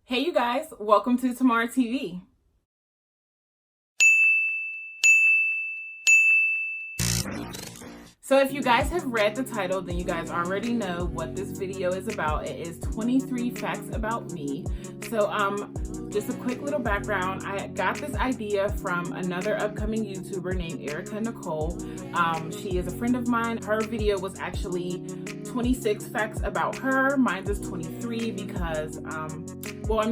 Hey you guys, welcome to Tamara TV. So if you guys have read the title, then you guys already know what this video is about. It is 23 facts about me. So just a quick little background. I got this idea from another upcoming YouTuber named Erica Nicole. She is a friend of mine. Her video was actually 26 facts about her. Mine is 23 because I'm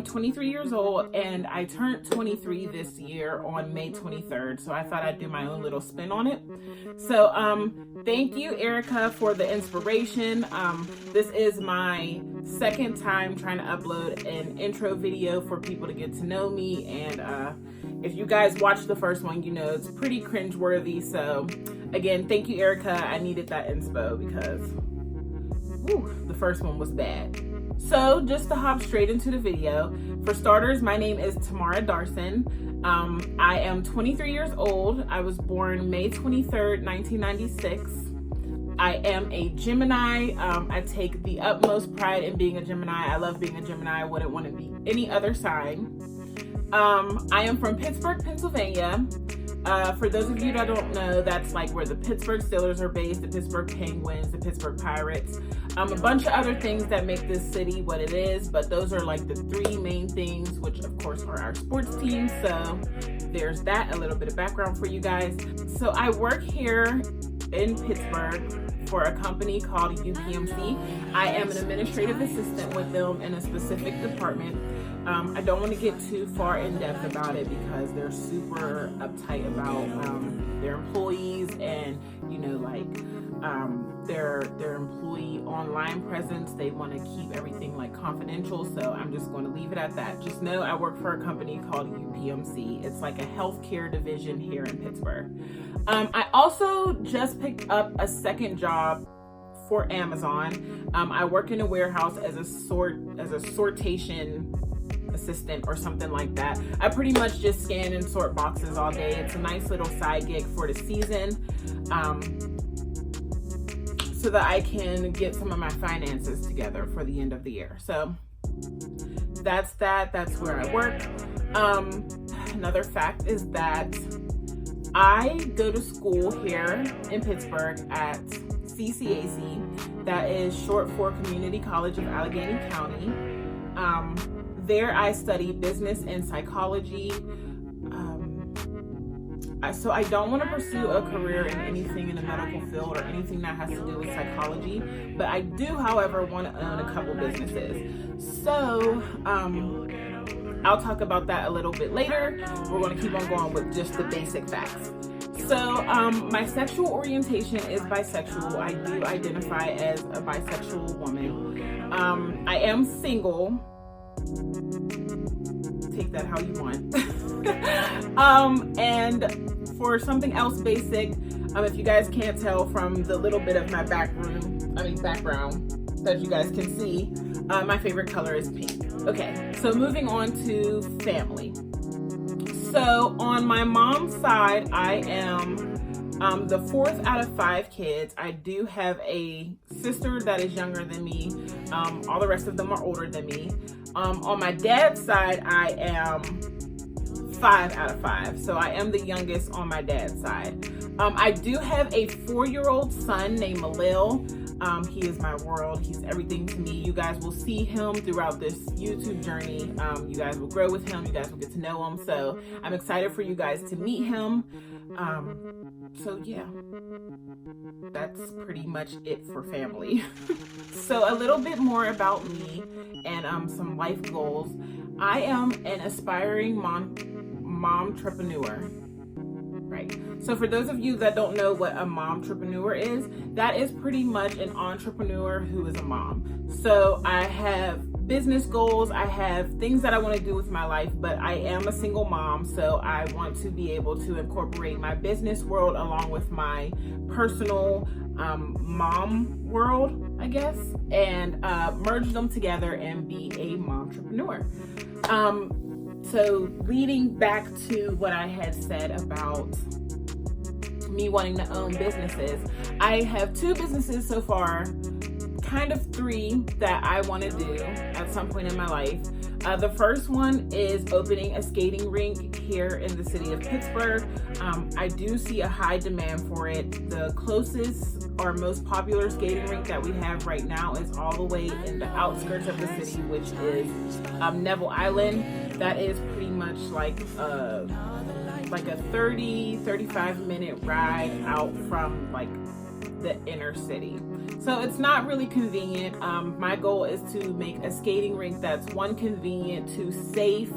23 years old and I turned 23 this year on May 23rd. So I thought I'd do my own little spin on it. So thank you, Erica, for the inspiration. This is my second time trying to upload an intro video for people to get to know me. And if you guys watched the first one, you know it's pretty cringeworthy. So again, thank you, Erica. I needed that inspo because the first one was bad. So just to hop straight into the video, for starters, my name is Tamara Darson. I am 23 years old. I was born May 23rd, 1996. I am a Gemini. I take the utmost pride in being a Gemini. I love being a Gemini. I wouldn't want to be any other sign. I am from Pittsburgh, Pennsylvania. For those of you that don't know, that's like where the Pittsburgh Steelers are based, the Pittsburgh Penguins, the Pittsburgh Pirates, a bunch of other things that make this city what it is, but those are like the three main things, which of course are our sports teams. So there's that, a little bit of background for you guys. So I work here in Pittsburgh for a company called UPMC. I am an administrative assistant with them in a specific department. I don't want to get too far in depth about it because they're super uptight about their employees and, you know, like their employee online presence. They want to keep everything like confidential, so I'm just going to leave it at that. Just know I work for a company called UPMC. It's like a healthcare division here in Pittsburgh. I also just picked up a second job for Amazon. I work in a warehouse as a sortation assistant or something like that. I pretty much just scan and sort boxes all day. It's a nice little side gig for the season, so that I can get some of my finances together for the end of the year. So that's that. That's where I work. Another fact is that I go to school here in Pittsburgh at CCAC. That is short for Community College of Allegheny County. There I study business and psychology. So I don't want to pursue a career in anything in the medical field or anything that has to do with psychology, but I do, however, want to own a couple businesses. So I'll talk about that a little bit later. We're going to keep on going with just the basic facts. So my sexual orientation is bisexual. I do identify as a bisexual woman. I am single. Take that how you want. And for something else basic, if you guys can't tell from the little bit of my background that you guys can see, my favorite color is pink. Okay, so moving on to family. So on my mom's side, I am the fourth out of 5 kids. I do have a sister that is younger than me. All the rest of them are older than me. On my dad's side, I am 5 out of 5. So I am the youngest on my dad's side. I do have a 4-year-old son named Malil. He is my world. He's everything to me. You guys will see him throughout this YouTube journey. You guys will grow with him. You guys will get to know him. So I'm excited for you guys to meet him. So yeah, that's pretty much it for family. So a little bit more about me and some life goals. I am an aspiring momtrepreneur. Right. So for those of you that don't know what a momtrepreneur is, that is pretty much an entrepreneur who is a mom. So I have business goals, I have things that I want to do with my life, but I am a single mom, so I want to be able to incorporate my business world along with my personal mom world, I guess, and merge them together and be a momtrepreneur. So leading back to what I had said about me wanting to own businesses, I have 2 businesses so far, kind of 3 that I want to do at some point in my life. The first one is opening a skating rink here in the city of Pittsburgh. I do see a high demand for it. The closest or most popular skating rink that we have right now is all the way in the outskirts of the city, which is Neville Island. That is pretty much like a 30-35 minute ride out from like the inner city. So it's not really convenient. My goal is to make a skating rink that's 1, convenient, 2, safe,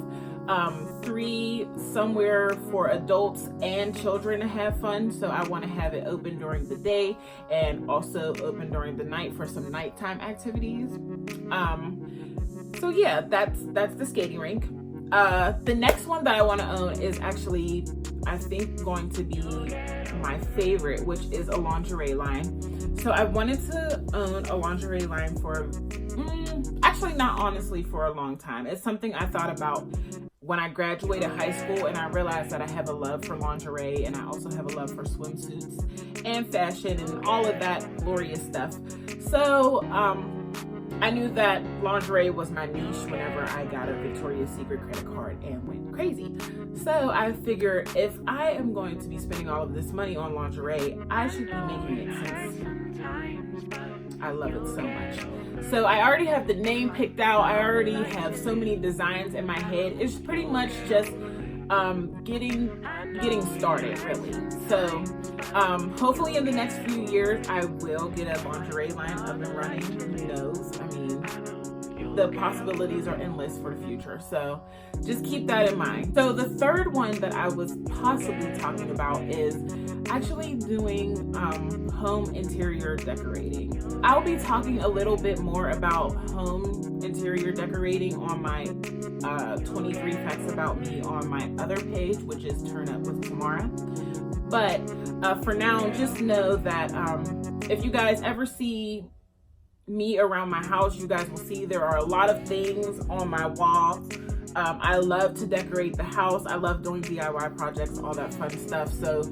3, somewhere for adults and children to have fun. So I want to have it open during the day and also open during the night for some nighttime activities. So yeah, that's the skating rink. The next one that I want to own is actually, I think, going to be my favorite, which is a lingerie line. So I wanted to own a lingerie line for, actually not honestly for a long time. It's something I thought about when I graduated high school, and I realized that I have a love for lingerie, and I also have a love for swimsuits and fashion and all of that glorious stuff. So I knew that lingerie was my niche whenever I got a Victoria's Secret credit card and went crazy. So I figured if I am going to be spending all of this money on lingerie, I should be making it since I love it so much. So I already have the name picked out. I already have so many designs in my head. It's pretty much just getting started, really. So hopefully in the next few years I will get a lingerie line up and running. Who knows? I mean, the possibilities are endless for the future, so just keep that in mind. So the third one that I was possibly talking about is actually doing home interior decorating. I'll be talking a little bit more about home interior decorating on my 23 Facts About Me on my other page, which is Turn Up with Tamara. But for now, just know that if you guys ever see me around my house, you guys will see there are a lot of things on my wall. I love to decorate the house. I love doing DIY projects, all that fun stuff. So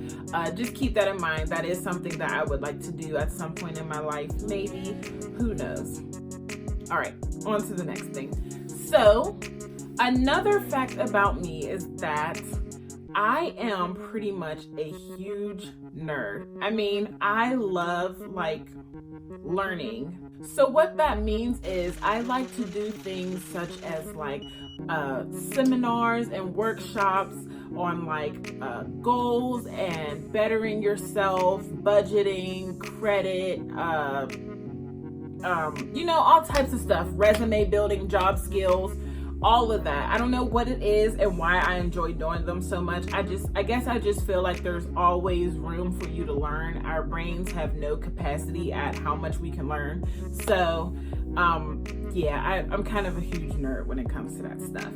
just keep that in mind. That is something that I would like to do at some point in my life, maybe. Who knows? All right, on to the next thing. So another fact about me is that I am pretty much a huge nerd. I mean, I love like learning. So what that means is I like to do things such as like seminars and workshops on like goals and bettering yourself, budgeting, credit, you know, all types of stuff, resume building, job skills, all of that. I don't know what it is and why I enjoy doing them so much. I guess I just feel like there's always room for you to learn. Our brains have no capacity at how much we can learn. So yeah, I'm kind of a huge nerd when it comes to that stuff.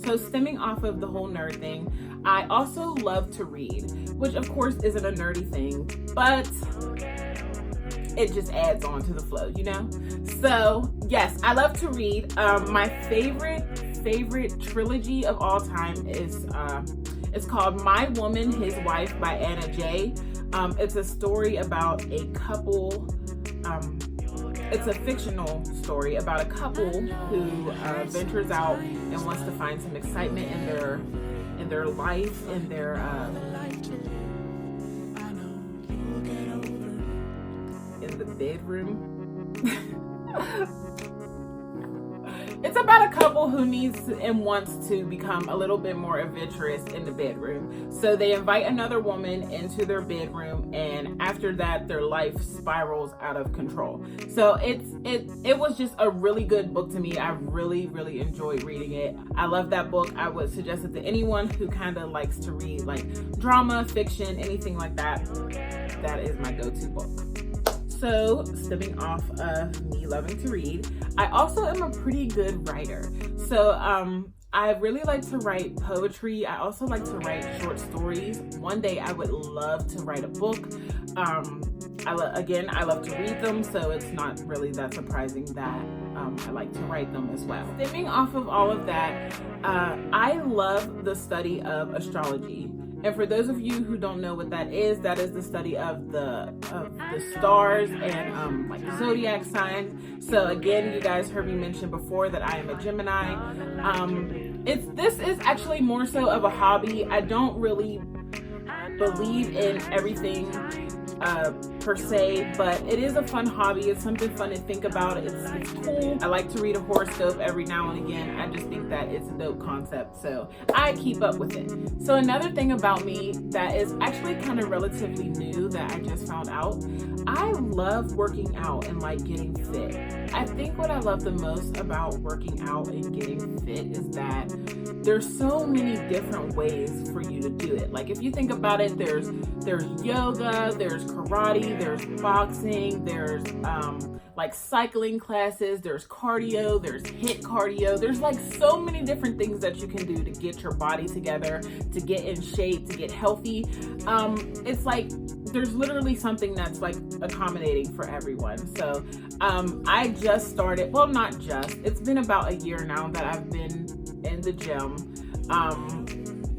So stemming off of the whole nerd thing, I also love to read, which of course isn't a nerdy thing, but it just adds on to the flow, you know? So yes, I love to read. My favorite trilogy of all time is it's called My Woman, His Wife by Anna J. It's a story about a couple. It's a fictional story about a couple who ventures out and wants to find some excitement in their life, in their in the bedroom. It's about a couple who needs and wants to become a little bit more adventurous in the bedroom. So they invite another woman into their bedroom, and after that, their life spirals out of control. So it was just a really good book to me. I really enjoyed reading it. I love that book. I would suggest it to anyone who kind of likes to read like drama, fiction, anything like that. That is my go-to book. So, stemming off of me loving to read, I also am a pretty good writer. So, I really like to write poetry. I also like to write short stories. One day I would love to write a book. I love to read them, so it's not really that surprising that I like to write them as well. Stemming off of all of that, I love the study of astrology. And for those of you who don't know what that is the study of the stars and like zodiac signs. So again, you guys heard me mention before that I am a Gemini. This is actually more so of a hobby. I don't really believe in everything per se, but it is a fun hobby. It's something fun to think about. It's cool. I like to read a horoscope every now and again. I just think that it's a dope concept, so I keep up with it. So another thing about me that is actually kind of relatively new that I just found out, I love working out and like getting fit. I think what I love the most about working out and getting fit is that there's so many different ways for you to do it. Like if you think about it, there's yoga, there's karate, there's boxing, there's like cycling classes, there's cardio, there's HIIT cardio. There's like so many different things that you can do to get your body together, to get in shape, to get healthy. It's like there's literally something that's like accommodating for everyone. So I just started, well, not just, it's been about a year now that I've been in the gym.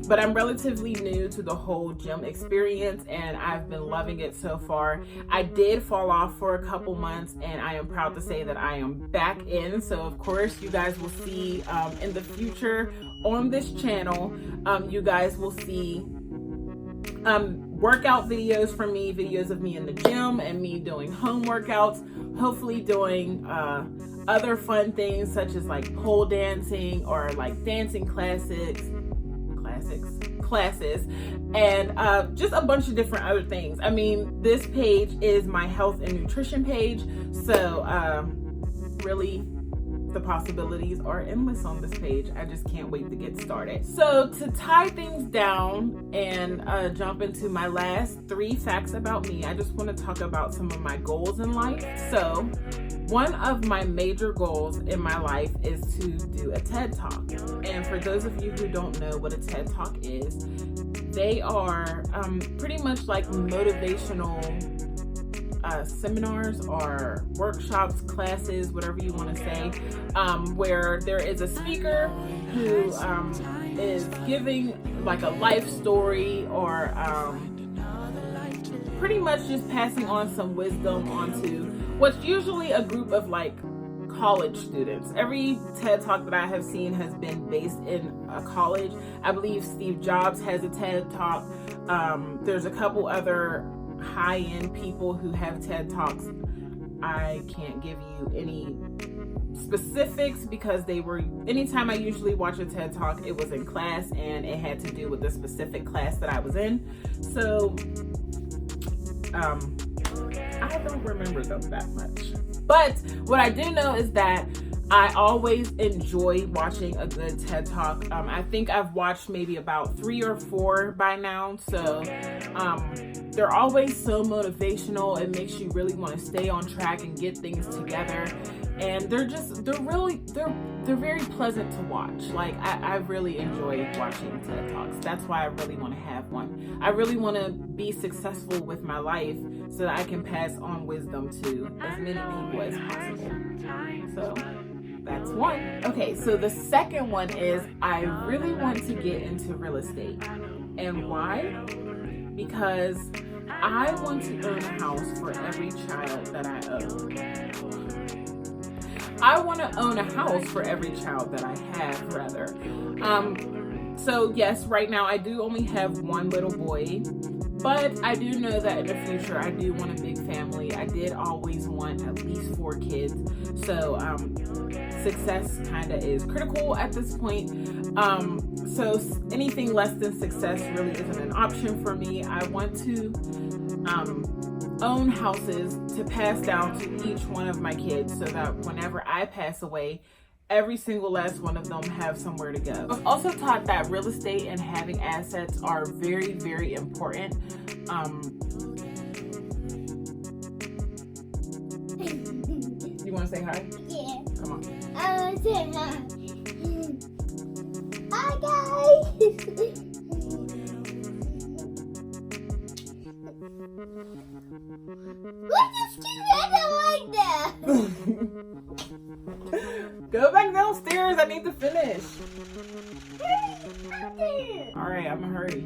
But I'm relatively new to the whole gym experience and I've been loving it so far. I did fall off for a couple months and I am proud to say that I am back in. So of course you guys will see in the future on this channel, you guys will see workout videos from me, videos of me in the gym and me doing home workouts, hopefully doing other fun things such as like pole dancing or like dancing classes and just a bunch of different other things. I mean, this page is my health and nutrition page, so really the possibilities are endless on this page. I just can't wait to get started. So to tie things down and jump into my last 3 facts about me, I just want to talk about some of my goals in life. So one of my major goals in my life is to do a TED Talk. And for those of you who don't know what a TED Talk is, they are pretty much like motivational seminars or workshops, classes, whatever you want to say, where there is a speaker who is giving like a life story or pretty much just passing on some wisdom onto what's usually a group of like college students. Every TED Talk that I have seen has been based in a college. I believe Steve Jobs has a TED Talk. There's a couple other high-end people who have TED Talks. I can't give you any specifics because anytime I usually watch a TED Talk, it was in class and it had to do with the specific class that I was in. So I don't remember them that much. But what I do know is that I always enjoy watching a good TED Talk. I think I've watched maybe about 3 or 4 by now. So they're always so motivational. It makes you really want to stay on track and get things together. And they're very pleasant to watch. Like I really enjoy watching TED Talks. That's why I really want to have one. I really want to be successful with my life so that I can pass on wisdom to as many people as possible. So that's one. Okay, so the second one is I really want to get into real estate. And why? Because I want to own a house for every child that I own. I want to own a house for every child that I have, rather. So yes, right now I do only have one little boy, but I do know that in the future I do want a big family. I did always want at least 4 kids. So success kind of is critical at this point. So anything less than success really isn't an option for me. I want to own houses to pass down to each one of my kids so that whenever I pass away, every single last one of them have somewhere to go. I'm also taught that real estate and having assets are very, very important. You want to say hi? Yeah. Come on. I want to say hi. Hi, guys. What is cute? I don't like that. Go back downstairs. I need to finish. Okay. All right, I'm gonna hurry.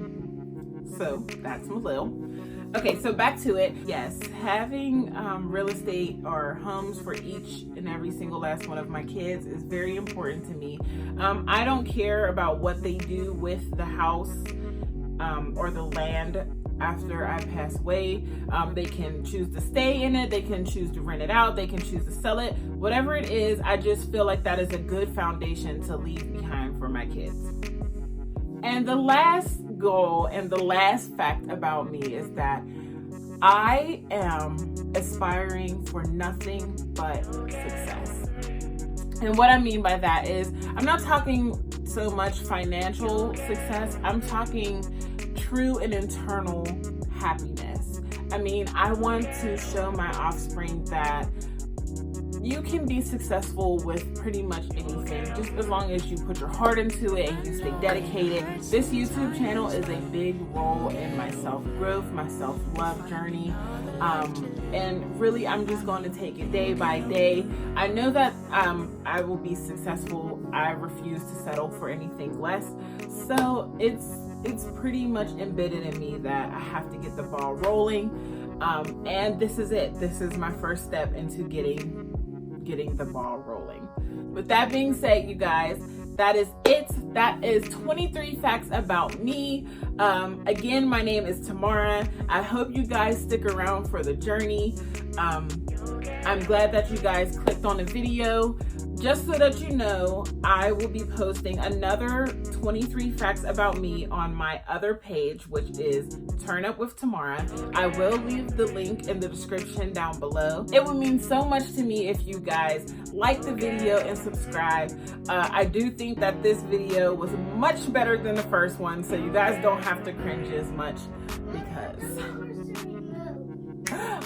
So that's my Lil. Okay, so back to it. Yes, having real estate or homes for each and every single last one of my kids is very important to me. I don't care about what they do with the house or the land after I pass away. They can choose to stay in it, they can choose to rent it out, they can choose to sell it. Whatever it is, I just feel like that is a good foundation to leave behind for my kids. And the last goal and the last fact about me is that I am aspiring for nothing but success. And what I mean by that is, I'm not talking so much financial success, I'm talking true and internal happiness. I mean, I want to show my offspring that you can be successful with pretty much anything, just as long as you put your heart into it and you stay dedicated. This YouTube channel is a big role in my self-growth, my self-love journey. And really, I'm just going to take it day by day. I know that I will be successful. I refuse to settle for anything less. So it's pretty much embedded in me that I have to get the ball rolling. And this is it. This is my first step into getting the ball rolling. With that being said, you guys, that is it. That is 23 facts about me. Again, my name is Tamara. I hope you guys stick around for the journey. I'm glad that you guys clicked on the video. Just so that you know, I will be posting another 23 facts about me on my other page, which is Turn Up with Tamara. I will leave the link in the description down below. It would mean so much to me if you guys like the video and subscribe. I do think that this video was much better than the first one, so you guys don't have to cringe as much because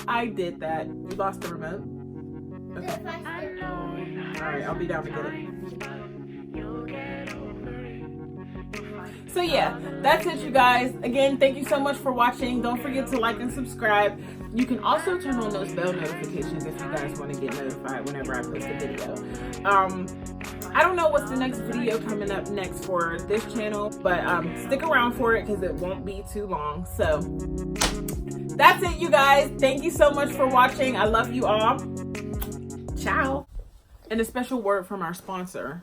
I did that. You lost the remote? Okay. Alright, I'll be down to get it. So yeah, that's it, you guys. Again, thank you so much for watching. Don't forget to like and subscribe. You can also turn on those bell notifications if you guys want to get notified whenever I post a video. I don't know what's the next video coming up next for this channel, but stick around for it because it won't be too long. So that's it, you guys. Thank you so much for watching. I love you all. Ciao. And a special word from our sponsor.